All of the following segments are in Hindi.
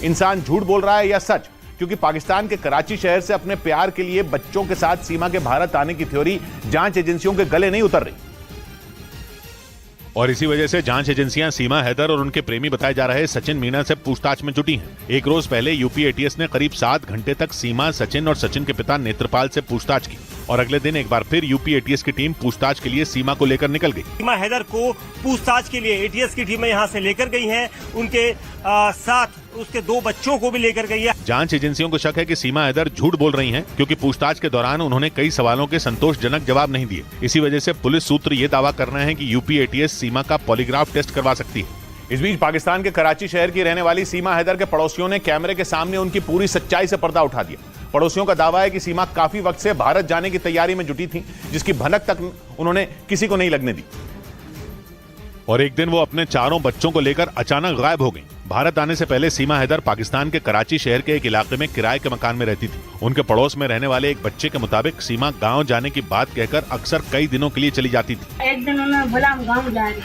इंसान झूठ बोल रहा है या सच, क्योंकि पाकिस्तान के कराची शहर से अपने प्यार के लिए बच्चों के साथ सीमा के भारत आने की थ्योरी जांच एजेंसियों के गले नहीं उतर रही। और इसी वजह से जांच एजेंसियां सीमा हैदर और उनके प्रेमी बताए जा रहे सचिन मीणा से पूछताछ में जुटी हैं। एक रोज पहले यूपी एटीएस ने करीब 7 घंटे तक सीमा, सचिन और सचिन के पिता नेत्रपाल से पूछताछ की और अगले दिन एक बार फिर यूपी एटीएस की टीम पूछताछ के लिए सीमा को लेकर निकल गई। सीमा हैदर को पूछताछ के लिए एटीएस की टीमें यहां से लेकर गई हैं। उनके साथ उसके 2 बच्चों को भी लेकर गई है। जांच एजेंसियों को शक है कि सीमा हैदर झूठ बोल रही हैं, क्योंकि पूछताछ के दौरान उन्होंने कई सवालों के संतोषजनक जवाब नहीं दिए। इसी वजह से पुलिस सूत्र ये दावा कर रहे हैं कि यूपी एटीएस सीमा का पॉलीग्राफ टेस्ट करवा सकती है। इस बीच पाकिस्तान के कराची शहर की रहने वाली सीमा हैदर के पड़ोसियों ने कैमरे के सामने उनकी पूरी सच्चाई से पर्दा उठा दिया। पड़ोसियों का दावा है कि सीमा काफी वक्त से भारत जाने की तैयारी में जुटी थी, जिसकी भनक तक उन्होंने किसी को नहीं लगने दी। और एक दिन वो अपने 4 बच्चों को लेकर अचानक गायब हो गई। भारत आने से पहले सीमा हैदर पाकिस्तान के कराची शहर के एक इलाके में किराए के मकान में रहती थी। उनके पड़ोस में रहने वाले एक बच्चे के मुताबिक सीमा गांव जाने की बात कहकर अक्सर कई दिनों के लिए चली जाती थी। एक दिन उन्होंने बोला हम गाँव जा रहे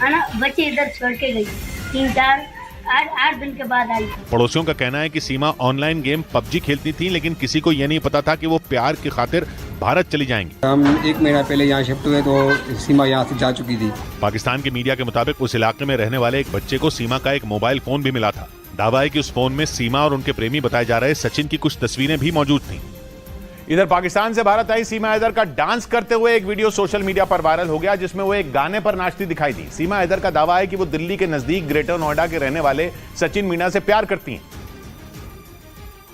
हैं ना, बच्चे इधर छोड़ के गई। 3-4-8 दिन के बाद आई। पड़ोसियों का कहना है कि सीमा ऑनलाइन गेम पबजी खेलती थी, लेकिन किसी को यह नहीं पता था कि वो प्यार की खातिर भारत चली जाएंगी। हम 1 महीना पहले यहाँ शिफ्ट हुए तो सीमा यहाँ से जा चुकी थी। पाकिस्तान के मीडिया के मुताबिक उस इलाके में रहने वाले एक बच्चे को सीमा का एक मोबाइल फोन भी मिला था। दावा है कि उस फोन में सीमा और उनके प्रेमी बताए जा रहे सचिन की कुछ तस्वीरें भी मौजूद थीं। इधर पाकिस्तान से भारत आई सीमा हैदर का डांस करते हुए एक वीडियो सोशल मीडिया पर वायरल हो गया, जिसमें वो एक गाने पर नाचती दिखाई दी। सीमा हैदर का दावा है कि वो दिल्ली के नजदीक ग्रेटर नोएडा के रहने वाले सचिन मीणा से प्यार करती हैं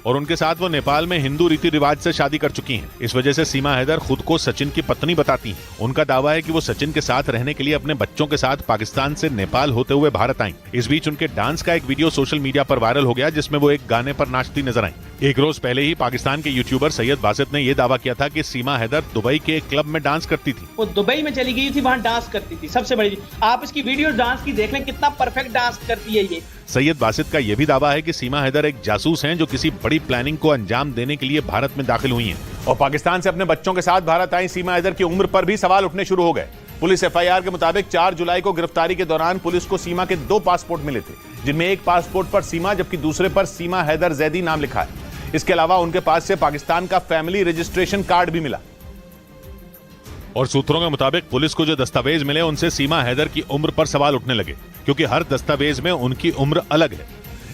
और उनके साथ वो नेपाल में हिंदू रीति रिवाज से शादी कर चुकी हैं। इस वजह से सीमा हैदर खुद को सचिन की पत्नी बताती हैं। उनका दावा है कि वो सचिन के साथ रहने के लिए अपने बच्चों के साथ पाकिस्तान से नेपाल होते हुए भारत आईं। इस बीच उनके डांस का एक वीडियो सोशल मीडिया पर वायरल हो गया, जिसमें वो एक गाने पर नाचती नजर आईं। एक रोज पहले ही पाकिस्तान के यूट्यूबर सैयद बासित ने यह दावा किया था कि सीमा हैदर दुबई के एक क्लब में डांस करती थी। वो दुबई में चली गई थी, वहाँ डांस करती थी। सबसे बड़ी आप इसकी वीडियो डांस की देख लें, कितना परफेक्ट डांस करती है ये। सैयद बासित का यह भी दावा है कि सीमा हैदर एक जासूस हैं, जो किसी बड़ी प्लानिंग को अंजाम देने के लिए भारत में दाखिल हुई हैं। और पाकिस्तान से अपने बच्चों के साथ भारत आई सीमा हैदर की उम्र पर भी सवाल उठने शुरू हो गए। पुलिस एफआईआर के मुताबिक 4 जुलाई को गिरफ्तारी के दौरान पुलिस को सीमा के 2 पासपोर्ट मिले थे, जिनमें एक पासपोर्ट पर सीमा जबकि दूसरे पर सीमा हैदर जैदी नाम लिखा है। इसके अलावा उनके पास से पाकिस्तान का फैमिली रजिस्ट्रेशन कार्ड भी मिला। और सूत्रों के मुताबिक पुलिस को जो दस्तावेज मिले उनसे सीमा हैदर की उम्र पर सवाल उठने लगे, क्योंकि हर दस्तावेज में उनकी उम्र अलग है।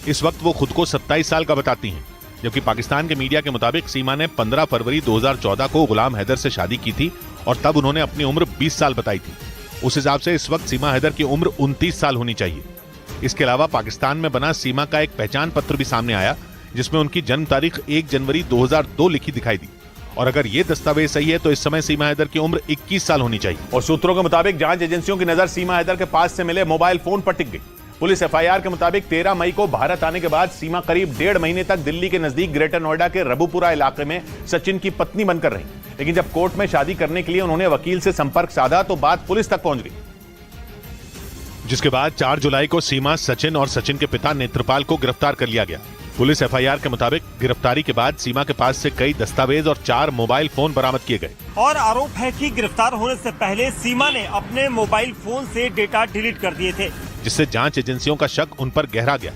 इस वक्त वो खुद को 27 साल का बताती हैं, जबकि पाकिस्तान के मीडिया के मुताबिक सीमा ने 15 फरवरी 2014 को गुलाम हैदर से शादी की थी और तब उन्होंने अपनी उम्र 20 साल बताई थी। उस हिसाब से इस वक्त सीमा हैदर की उम्र 29 साल होनी चाहिए। इसके अलावा पाकिस्तान में बना सीमा का एक पहचान पत्र भी सामने आया, जिसमें उनकी जन्म तारीख 1 जनवरी 2002 लिखी दिखाई दी। और अगर ये दस्तावेज सही है तो इस समय सीमा हैदर की उम्र 21 साल होनी चाहिए। और सूत्रों के मुताबिक जांच एजेंसियों की नजर सीमा हैदर के पास से मिले मोबाइल फोन पर टिक गई। पुलिस एफआईआर के मुताबिक 13 मई को भारत आने के बाद सीमा करीब 1.5 महीने तक दिल्ली के नजदीक ग्रेटर नोएडा के रबुपुरा इलाके में सचिन की पत्नी बनकर रही, लेकिन जब कोर्ट में शादी करने के लिए उन्होंने वकील से संपर्क साधा तो बात पुलिस तक पहुंच गई, जिसके बाद 4 जुलाई को सीमा, सचिन और सचिन के पिता नेत्रपाल को गिरफ्तार कर लिया गया। पुलिस एफआईआर के मुताबिक गिरफ्तारी के बाद सीमा के पास से कई दस्तावेज और 4 मोबाइल फोन बरामद किए गए। और आरोप है कि गिरफ्तार होने से पहले सीमा ने अपने मोबाइल फोन से डेटा डिलीट कर दिए थे, जिससे जांच एजेंसियों का शक उन पर गहरा गया।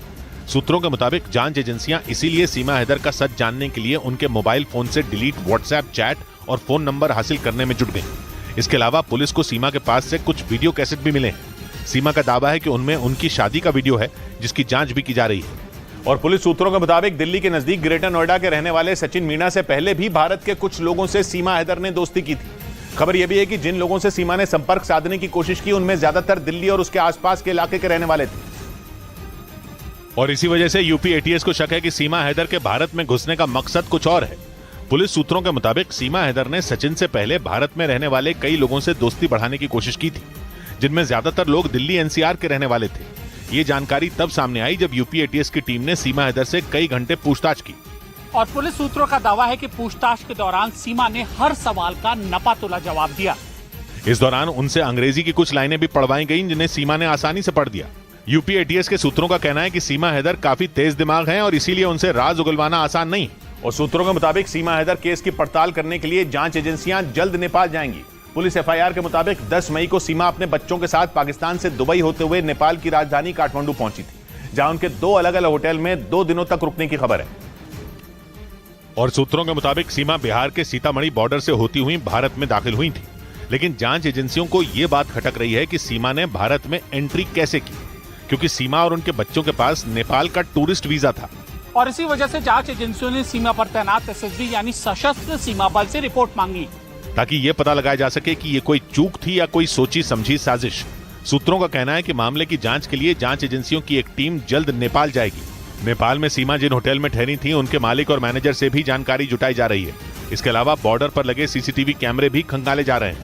सूत्रों के मुताबिक जांच एजेंसियां इसीलिए सीमा हैदर का सच जानने के लिए उनके मोबाइल फोन से डिलीट व्हाट्सएप चैट और फोन नंबर हासिल करने में जुट गई। इसके अलावा पुलिस को सीमा के पास से कुछ वीडियो कैसेट भी मिले हैं। सीमा का दावा है कि उनमें उनकी शादी का वीडियो है, जिसकी जांच भी की जा रही है। और पुलिस सूत्रों के मुताबिक दिल्ली के नजदीक ग्रेटर नोएडा के रहने वाले सचिन मीणा से पहले भी भारत के कुछ लोगों से सीमा हैदर ने दोस्ती की थी। खबर यह भी है कि जिन लोगों से सीमा ने संपर्क साधने की कोशिश की उनमें ज्यादातर दिल्ली और उसके आसपास के इलाके के रहने वाले थे। और इसी वजह से यूपी एटीएस को शक है कि सीमा हैदर के भारत में घुसने का मकसद कुछ और है। पुलिस सूत्रों के मुताबिक सीमा हैदर ने सचिन से पहले भारत में रहने वाले कई लोगों से दोस्ती बढ़ाने की कोशिश की थी, जिनमें ज्यादातर लोग दिल्ली एनसीआर के रहने वाले थे। ये जानकारी तब सामने आई जब यूपी एटीएस की टीम ने सीमा हैदर से कई घंटे पूछताछ की। और पुलिस सूत्रों का दावा है कि पूछताछ के दौरान सीमा ने हर सवाल का नपातुला जवाब दिया। इस दौरान उनसे अंग्रेजी की कुछ लाइनें भी पढ़वाई गईं, जिन्हें सीमा ने आसानी से पढ़ दिया। यूपी एटीएस के सूत्रों का कहना है कि सीमा हैदर काफी तेज दिमाग हैं और इसीलिए उनसे राज उगलवाना आसान नहीं। और सूत्रों के मुताबिक सीमा हैदर केस की पड़ताल करने के लिए जांच एजेंसियां जल्द नेपाल जाएंगी। पुलिस एफआईआर के मुताबिक 10 मई को सीमा अपने बच्चों के साथ पाकिस्तान से दुबई होते हुए नेपाल की राजधानी काठमांडू पहुंची थी, जहां उनके 2 अलग अलग होटल में 2 दिनों तक रुकने की खबर है। और सूत्रों के मुताबिक सीमा बिहार के सीतामढ़ी बॉर्डर से होती हुई भारत में दाखिल हुई थी, लेकिन जांच एजेंसियों को यह बात खटक रही है कि सीमा ने भारत में एंट्री कैसे की, क्योंकि सीमा और उनके बच्चों के पास नेपाल का टूरिस्ट वीजा था। और इसी वजह से जांच एजेंसियों ने सीमा पर तैनात एसएसबी यानी सशस्त्र सीमा बल से रिपोर्ट मांगी, ताकि यह पता लगाया जा सके कि ये कोई चूक थी या कोई सोची समझी साजिश। सूत्रों का कहना है कि मामले की जांच के लिए जांच एजेंसियों की एक टीम जल्द नेपाल जाएगी। नेपाल में सीमा जिन होटल में ठहरी थी, उनके मालिक और मैनेजर से भी जानकारी जुटाई जा रही है। इसके अलावा बॉर्डर पर लगे सीसीटीवी कैमरे भी खंगाले जा रहे हैं।